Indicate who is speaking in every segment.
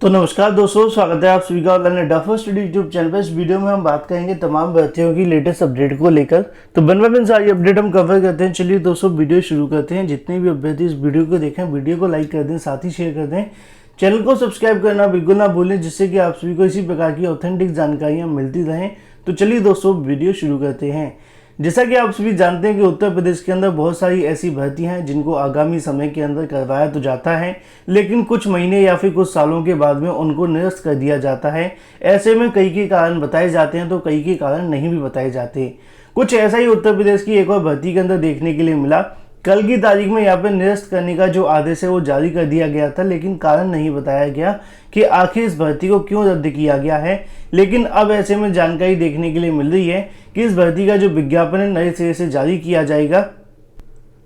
Speaker 1: तो नमस्कार दोस्तों, स्वागत है आप सभी का ऑनलाइन अड्डा स्टडी यूट्यूब चैनल पर। इस वीडियो में हम बात करेंगे तमाम भर्तियों की लेटेस्ट अपडेट को लेकर। तो वन बाय वन सारी अपडेट हम कवर करते हैं। चलिए दोस्तों वीडियो शुरू करते हैं। जितने भी अभ्यर्थी इस वीडियो को देखें, वीडियो को लाइक कर दें, साथ ही शेयर कर दें। चैनल को सब्सक्राइब करना बिल्कुल ना भूलें, जिससे कि आप सभी को इसी प्रकार की ऑथेंटिक जानकारियाँ मिलती रहें। तो चलिए दोस्तों वीडियो शुरू करते हैं। जैसा कि आप सभी जानते हैं कि उत्तर प्रदेश के अंदर बहुत सारी ऐसी भर्तियां हैं जिनको आगामी समय के अंदर करवाया तो जाता है, लेकिन कुछ महीने या फिर कुछ सालों के बाद में उनको निरस्त कर दिया जाता है। ऐसे में कई के कारण बताए जाते हैं तो कई के कारण नहीं भी बताए जाते। कुछ ऐसा ही उत्तर प्रदेश की एक और भर्ती के अंदर देखने के लिए मिला। कल की तारीख में यहाँ पे निरस्त करने का जो आदेश है वो जारी कर दिया गया था, लेकिन कारण नहीं बताया गया कि आखिर इस भर्ती को क्यों रद्द किया गया है। लेकिन अब ऐसे में जानकारी देखने के लिए मिल रही है कि इस भर्ती का जो विज्ञापन है नए सिरे से जारी किया जाएगा।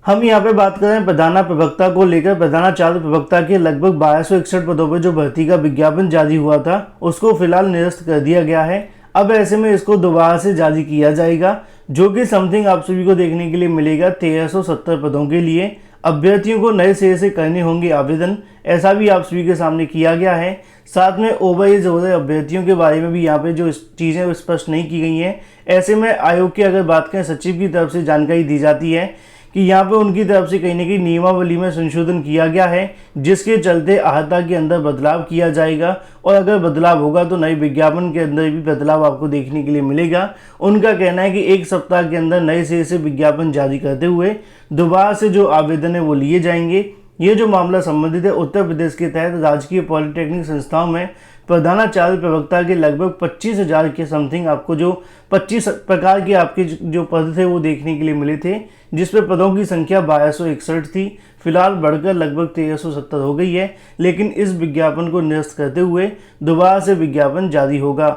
Speaker 1: हम यहाँ पे बात करें प्रधाना प्रवक्ता को लेकर। प्रधानाचार्य प्रवक्ता के लगभग 1261 पदों पर जो भर्ती का विज्ञापन जारी हुआ था उसको फिलहाल निरस्त कर दिया गया है। अब ऐसे में इसको दोबारा से जारी किया जाएगा, जो कि समथिंग आप सभी को देखने के लिए मिलेगा 1370 पदों के लिए। अभ्यर्थियों को नए सिरे से करने होंगे आवेदन, ऐसा भी आप सभी के सामने किया गया है। साथ में ओवर एज हो रहे अभ्यर्थियों के बारे में भी यहाँ पे जो चीज़ें स्पष्ट नहीं की गई हैं। ऐसे में आयोग की अगर बात करें, सचिव की तरफ से जानकारी दी जाती है कि यहाँ पे उनकी तरफ से कहीं ना कहीं नियमावली में संशोधन किया गया है, जिसके चलते आहता के अंदर बदलाव किया जाएगा। और अगर बदलाव होगा तो नए विज्ञापन के अंदर भी बदलाव आपको देखने के लिए मिलेगा। उनका कहना है कि एक सप्ताह के अंदर नए सिरे से विज्ञापन जारी करते हुए दोबारा से जो आवेदन है वो लिए जाएंगे। ये जो मामला संबंधित है उत्तर प्रदेश के तहत राजकीय पॉलिटेक्निक संस्थाओं में प्रधानाचार्य प्रवक्ता के लगभग 25,000 के समथिंग आपको जो 25 प्रकार के आपके जो पद थे वो देखने के लिए मिले थे, जिसपे पदों की संख्या 1261 थी। फिलहाल बढ़कर लगभग 1370 हो गई है, लेकिन इस विज्ञापन को निरस्त करते हुए दोबारा से विज्ञापन जारी होगा।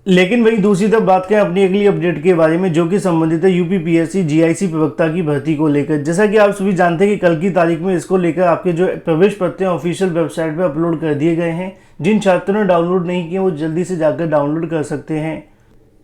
Speaker 1: लेकिन वही दूसरी तरफ बात करें अपनी अगली अपडेट के बारे में, जो कि संबंधित है यूपीपीएससी जीआईसी प्रवक्ता की भर्ती को लेकर। जैसा कि आप सभी जानते हैं कि कल की तारीख में इसको लेकर आपके जो प्रवेश पत्र हैं ऑफिशियल वेबसाइट पे अपलोड कर दिए गए हैं। जिन छात्रों ने डाउनलोड नहीं किए वो जल्दी से जाकर डाउनलोड कर सकते हैं।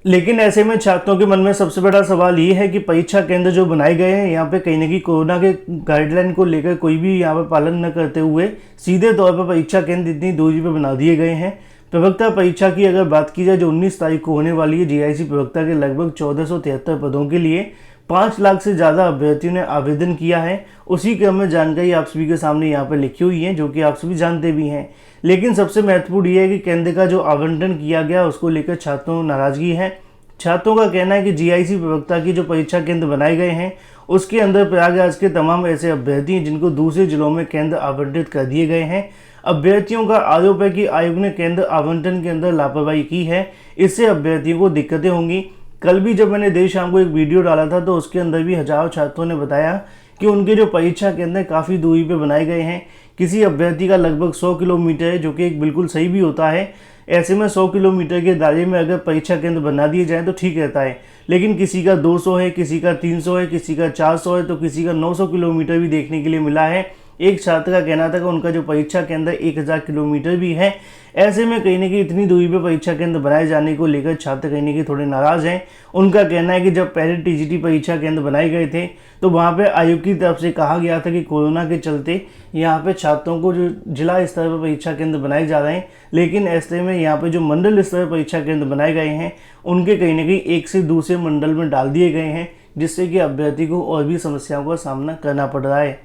Speaker 1: लेकिन ऐसे में छात्रों के मन में सबसे बड़ा सवाल ये है कि परीक्षा केंद्र जो बनाए गए हैं यहाँ पे कहीं ना कहीं कोरोना के गाइडलाइन को लेकर कोई भी यहाँ पर पालन न करते हुए सीधे तौर पर परीक्षा केंद्र इतनी दूरी पर बना दिए गए हैं। प्रवक्ता परीक्षा की अगर बात की जाए जो 19 तारीख को होने वाली है, जीआईसी प्रवक्ता के लगभग 1473 पदों के लिए 5 लाख से ज़्यादा अभ्यर्थियों ने आवेदन किया है। उसी क्रम में जानकारी आप सभी के सामने यहाँ पर लिखी हुई है, जो कि आप सभी जानते भी हैं। लेकिन सबसे महत्वपूर्ण ये है कि केंद्र का जो आवंटन किया गया उसको लेकर छात्रों में नाराजगी है। छात्रों का कहना है कि जीआईसी प्रवक्ता की जो परीक्षा केंद्र बनाए गए हैं उसके अंदर प्रयागराज के तमाम ऐसे अभ्यर्थी हैं जिनको दूसरे जिलों में केंद्र आवंटित कर दिए गए हैं। अभ्यर्थियों का आरोप है कि आयोग ने केंद्र आवंटन के अंदर लापरवाही की है, इससे अभ्यर्थियों को दिक्कतें होंगी। कल भी जब मैंने देर शाम को एक वीडियो डाला था तो उसके अंदर भी हजारों छात्रों ने बताया कि उनके जो परीक्षा केंद्र काफ़ी दूरी पे बनाए गए हैं। किसी अभ्यर्थी का लगभग 100 किलोमीटर है, जो कि एक बिल्कुल सही भी होता है। ऐसे में 100 किलोमीटर के दायरे में अगर परीक्षा केंद्र बना दिए जाए तो ठीक रहता है, लेकिन किसी का 200 है, किसी का 300 है, किसी का 400 है, तो किसी का 900 किलोमीटर भी देखने के लिए मिला है। एक छात्र का कहना था कि उनका जो परीक्षा केंद्र 1000 किलोमीटर भी है। ऐसे में कहीं ना कहीं इतनी दूरी पे परीक्षा केंद्र बनाए जाने को लेकर छात्र कहीं ना कहीं थोड़े नाराज हैं। उनका कहना है कि जब पहले टीजीटी परीक्षा केंद्र बनाए गए थे तो वहाँ पे आयोग की तरफ से कहा गया था कि कोरोना के चलते यहाँ पे छात्रों को जो जिला स्तर पर परीक्षा केंद्र बनाए जा रहे हैं, लेकिन ऐसे में यहाँ पे जो मंडल स्तर पर परीक्षा केंद्र बनाए गए हैं उनके कहीं ना कहीं एक से दूसरे मंडल में डाल दिए गए हैं, जिससे कि अभ्यर्थी को और भी समस्याओं का सामना करना पड़ रहा है।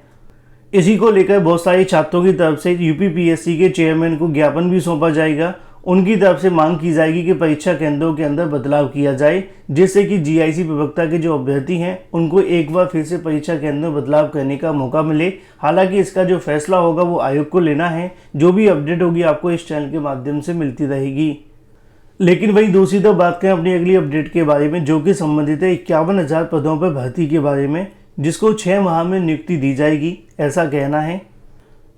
Speaker 1: इसी को लेकर बहुत सारे छात्रों की तरफ से यूपीपीएससी के चेयरमैन को ज्ञापन भी सौंपा जाएगा। उनकी तरफ से मांग की जाएगी कि परीक्षा केंद्रों के अंदर बदलाव किया जाए, जिससे कि जीआईसी प्रवक्ता के जो अभ्यर्थी हैं उनको एक बार फिर से परीक्षा केंद्र में बदलाव करने का मौका मिले। हालांकि इसका जो फैसला होगा वो आयोग को लेना है। जो भी अपडेट होगी आपको इस चैनल के माध्यम से मिलती रहेगी। लेकिन वही दूसरी तरफ बात करें अपनी अगली अपडेट के बारे में, जो कि संबंधित है 51,000 पदों पर भर्ती के बारे में, जिसको 6 माह में नियुक्ति दी जाएगी, ऐसा कहना है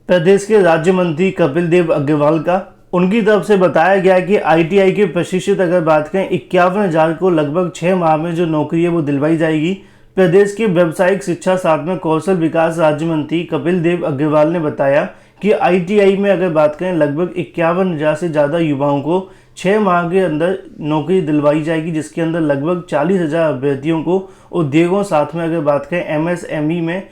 Speaker 1: प्रदेश के राज्य मंत्री कपिल देव अग्रवाल का। उनकी तरफ से बताया गया है कि आईटीआई के प्रशिक्षित अगर बात करें 51,000 को लगभग 6 माह में जो नौकरी है वो दिलवाई जाएगी। प्रदेश के व्यावसायिक शिक्षा साथ में कौशल विकास राज्य मंत्री कपिल देव अग्रवाल ने बताया कि आईटीआई में अगर बात करें लगभग 51,000 से ज़्यादा युवाओं को 6 माह के अंदर नौकरी दिलवाई जाएगी, जिसके अंदर लगभग 40,000 अभ्यर्थियों को उद्योगों, साथ में अगर बात करें एमएसएमई में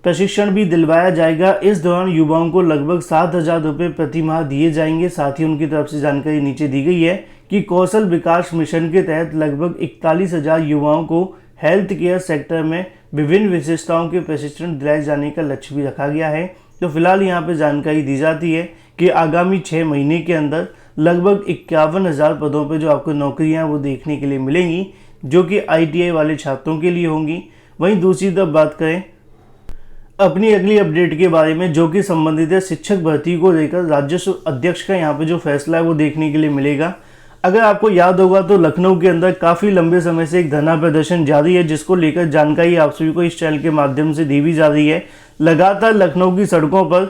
Speaker 1: प्रशिक्षण भी दिलवाया जाएगा। इस दौरान युवाओं को लगभग 7,000 रुपये प्रति माह दिए जाएंगे। साथ ही उनकी तरफ से जानकारी नीचे दी गई है कि कौशल विकास मिशन के तहत लगभग 41,000 युवाओं को हेल्थ केयर सेक्टर में विभिन्न विशेषताओं के प्रशिक्षण दिलाए जाने का लक्ष्य भी रखा गया है। तो फिलहाल यहाँ पे जानकारी दी जाती है कि आगामी 6 महीने के अंदर लगभग 51,000 पदों पर जो आपको नौकरियाँ वो देखने के लिए मिलेंगी, जो कि ITI वाले छात्रों के लिए होंगी। वहीं दूसरी तरफ बात करें अपनी अगली अपडेट के बारे में, जो कि संबंधित है शिक्षक भर्ती को लेकर राजस्व अध्यक्ष का यहाँ पे जो फैसला है वो देखने के लिए मिलेगा। अगर आपको याद होगा तो लखनऊ के अंदर काफ़ी लंबे समय से एक धरना प्रदर्शन जारी है, जिसको लेकर जानकारी आप सभी को इस चैनल के माध्यम से दी भी जा रही है। लगातार लखनऊ की सड़कों पर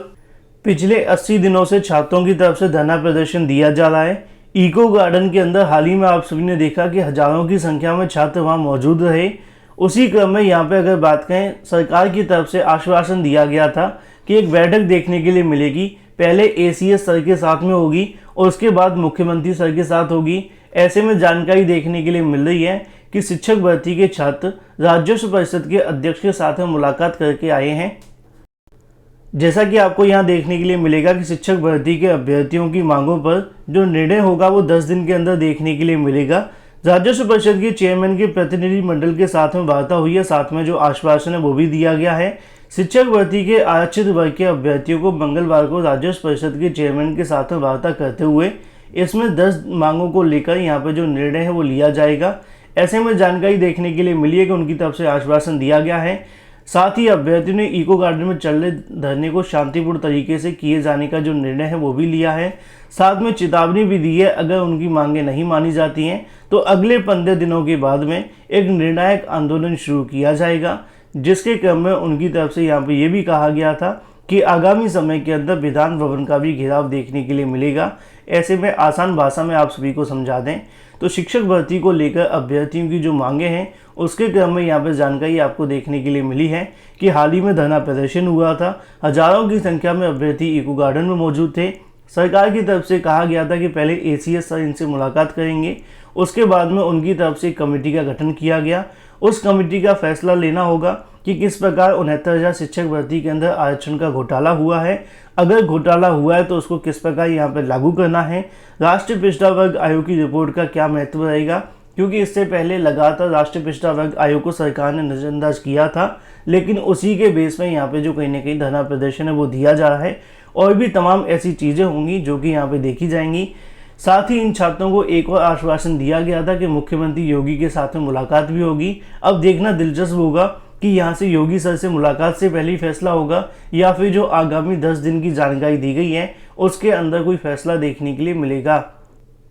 Speaker 1: पिछले 80 दिनों से छात्रों की तरफ से धरना प्रदर्शन दिया जा रहा है। इको गार्डन के अंदर हाल ही में आप सभी ने देखा कि हजारों की संख्या में छात्र वहाँ मौजूद रहे। उसी क्रम में यहाँ पे अगर बात करें, सरकार की तरफ से आश्वासन दिया गया था कि एक बैठक देखने के लिए मिलेगी। पहले ACS सर के साथ में होगी और उसके बाद मुख्यमंत्री सर के साथ होगी। ऐसे में जानकारी देखने के लिए मिल रही है कि शिक्षक भर्ती के छात्र राजस्व परिषद के अध्यक्ष के साथ में मुलाकात करके आए हैं। जैसा कि आपको यहाँ देखने के लिए मिलेगा कि शिक्षक भर्ती के अभ्यर्थियों की मांगों पर जो निर्णय होगा वो 10 दिन के अंदर देखने के लिए मिलेगा। राजस्व परिषद के चेयरमैन के प्रतिनिधि मंडल के साथ में वार्ता हुई है। साथ में जो आश्वासन है वो भी दिया गया है। शिक्षक भर्ती के आरक्षित वर्ग के अभ्यर्थियों को मंगलवार को राजस्व परिषद के चेयरमैन के साथ में वार्ता करते हुए इसमें 10 मांगों को लेकर यहाँ पर जो निर्णय है वो लिया जाएगा। ऐसे में जानकारी देखने के लिए मिली है कि उनकी तरफ से आश्वासन दिया गया है। साथ ही अभ्यर्थियों ने इको गार्डन में चल रहे धरने को शांतिपूर्ण तरीके से किए जाने का जो निर्णय है वो भी लिया है। साथ में चेतावनी भी दी है, अगर उनकी मांगें नहीं मानी जाती हैं तो अगले 15 दिनों के बाद में एक निर्णायक आंदोलन शुरू किया जाएगा, जिसके क्रम में उनकी तरफ से यहाँ पे ये भी कहा गया था कि आगामी समय के अंदर विधान भवन का भी घेराव देखने के लिए मिलेगा। ऐसे में आसान भाषा में आप सभी को समझा दें तो शिक्षक भर्ती को लेकर अभ्यर्थियों की जो मांगे हैं उसके क्रम में यहाँ पर जानकारी आपको देखने के लिए मिली है कि हाल ही में धरना प्रदर्शन हुआ था। हजारों की संख्या में अभ्यर्थी इको गार्डन में मौजूद थे। सरकार की तरफ से कहा गया था कि पहले ACS सर इनसे मुलाकात करेंगे, उसके बाद में उनकी तरफ से एक कमेटी का गठन किया गया। उस कमेटी का फैसला लेना होगा कि किस प्रकार 69,000 शिक्षक भर्ती के अंदर आरक्षण का घोटाला हुआ है। अगर घोटाला हुआ है तो उसको किस प्रकार यहाँ पर लागू करना है। राष्ट्रीय पिछड़ा वर्ग आयोग की रिपोर्ट का क्या महत्व रहेगा, क्योंकि इससे पहले लगातार राष्ट्रीय पिछड़ा वर्ग आयोग को सरकार ने नज़रअंदाज किया था, लेकिन उसी के बेस में यहाँ पे जो कहीं ना कहीं धरना प्रदर्शन है वो दिया जा रहा है। और भी तमाम ऐसी चीज़ें होंगी जो कि यहाँ पे देखी जाएंगी। साथ ही इन छात्रों को एक और आश्वासन दिया गया था कि मुख्यमंत्री योगी के साथ में मुलाकात भी होगी। अब देखना दिलचस्प होगा कि यहाँ से योगी सर से मुलाकात से पहले ही फैसला होगा या फिर जो आगामी 10 दिन की जानकारी दी गई है उसके अंदर कोई फैसला देखने के लिए मिलेगा।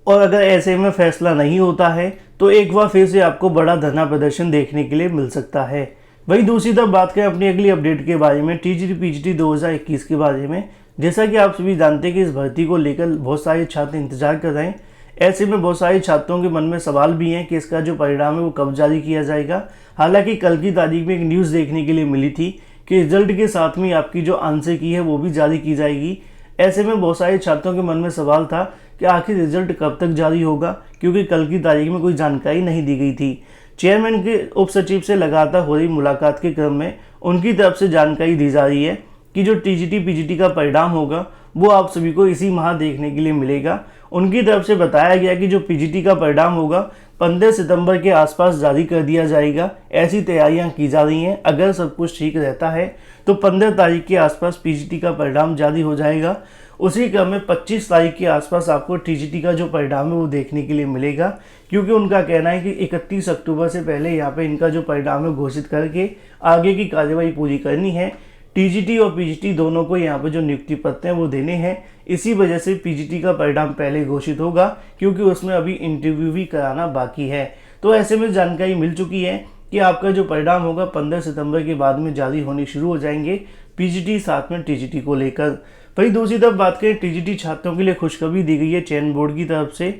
Speaker 1: और अगर ऐसे में फैसला नहीं होता है तो एक बार फिर से आपको बड़ा धरना प्रदर्शन देखने के लिए मिल सकता है। वहीं दूसरी तरफ बात करें अपनी अगली अपडेट के बारे में, TGT PGT 2021 के बारे में। जैसा कि आप सभी जानते हैं कि इस भर्ती को लेकर बहुत सारे छात्र इंतजार कर रहे हैं। ऐसे में बहुत सारे छात्रों के मन में सवाल भी हैं कि इसका जो परिणाम है वो कब जारी किया जाएगा। हालांकि कल की तारीख में एक न्यूज़ देखने के लिए मिली थी कि रिजल्ट के साथ में आपकी जो आंसर की है वो भी जारी की जाएगी। ऐसे में बहुत सारे छात्रों के मन में सवाल था कि आखिर रिजल्ट कब तक जारी होगा, क्योंकि कल की तारीख में कोई जानकारी नहीं दी गई थी। चेयरमैन के उप सचिव से लगातार हो रही मुलाकात के क्रम में उनकी तरफ से जानकारी दी जा रही है कि जो TGT PGT का परिणाम होगा वो आप सभी को इसी माह देखने के लिए मिलेगा। उनकी तरफ से बताया गया कि जो PGT का परिणाम होगा 15 सितंबर के आसपास जारी कर दिया जाएगा। ऐसी तैयारियां की जा रही हैं। अगर सब कुछ ठीक रहता है तो 15 तारीख के आसपास PGT का परिणाम जारी हो जाएगा। उसी क्रम में 25 तारीख के आसपास आपको TGT का जो परिणाम है वो देखने के लिए मिलेगा, क्योंकि उनका कहना है कि 31 अक्टूबर से पहले यहाँ पे इनका जो परिणाम है घोषित करके आगे की कार्यवाही पूरी करनी है। TGT और PGT दोनों को यहाँ पे जो नियुक्ति पत्र हैं वो देने हैं। इसी वजह से PGT का परिणाम पहले घोषित होगा, क्योंकि उसमें अभी इंटरव्यू भी कराना बाकी है। तो ऐसे में जानकारी मिल चुकी है कि आपका जो परिणाम होगा 15 सितंबर के बाद में जारी होने शुरू हो जाएंगे PGT साथ में TGT को लेकर। वहीं दूसरी तरफ बात करें, TGT छात्रों के लिए खुशखबरी दी गई है चयन बोर्ड की तरफ से,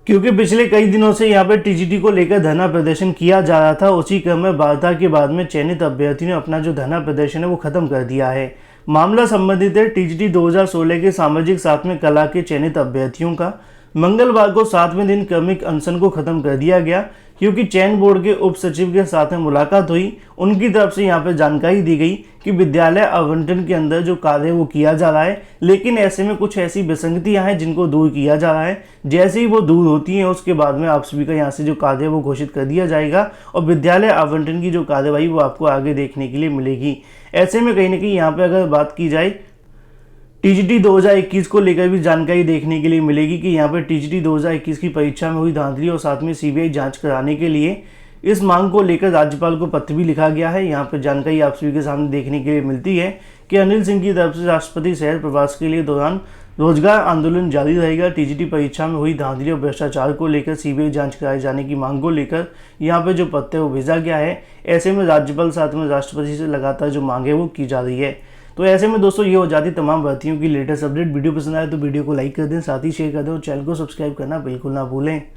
Speaker 1: क्योंकि पिछले कई दिनों से यहाँ पर TGT को लेकर धरना प्रदर्शन किया जा रहा था। उसी क्रम में वार्ता के बाद में चयनित अभ्यर्थियों ने अपना जो धरना प्रदर्शन है वो खत्म कर दिया है। मामला संबंधित है TGT 2016 के सामाजिक साथ में कला के चयनित अभ्यर्थियों का। मंगलवार को 7वें दिन क्रमिक अनशन को खत्म कर दिया गया क्योंकि चयन बोर्ड के उप सचिव के साथ में मुलाकात हुई। उनकी तरफ से यहाँ पे जानकारी दी गई कि विद्यालय आवंटन के अंदर जो कार्य है वो किया जा रहा है, लेकिन ऐसे में कुछ ऐसी विसंगतियां हैं जिनको दूर किया जा रहा है। जैसे ही वो दूर होती हैं उसके बाद में आप सभी का यहाँ से जो कार्य है वो घोषित कर दिया जाएगा और विद्यालय आवंटन की जो कार्यवाही वो आपको आगे देखने के लिए मिलेगी। ऐसे में कहीं ना कहीं यहाँ पे अगर बात की जाए टीजीटी 2021 को लेकर भी जानकारी देखने के लिए मिलेगी कि यहाँ पर टीजीटी 2021 की परीक्षा में हुई धांधली और साथ में सीबीआई जांच कराने के लिए इस मांग को लेकर राज्यपाल को पत्र भी लिखा गया है। यहाँ पर जानकारी आप सभी के सामने देखने के लिए मिलती है कि अनिल सिंह की तरफ से राष्ट्रपति शहर प्रवास के लिए दौरान रोजगार आंदोलन जारी रहेगा। टीजीटी परीक्षा में हुई धांधली और भ्रष्टाचार को लेकर सीबीआई जांच कराए जाने की मांग को लेकर यहाँ पे जो पत्र है वो भेजा गया है। ऐसे में राज्यपाल साथ में राष्ट्रपति से लगातार जो मांग है वो की जा रही है। तो ऐसे में दोस्तों ये हो जाती तमाम भर्तियों की लेटेस्ट अपडेट। वीडियो पसंद आए तो वीडियो को लाइक कर दें, साथ ही शेयर कर दें और चैनल को सब्सक्राइब करना बिल्कुल ना भूलें।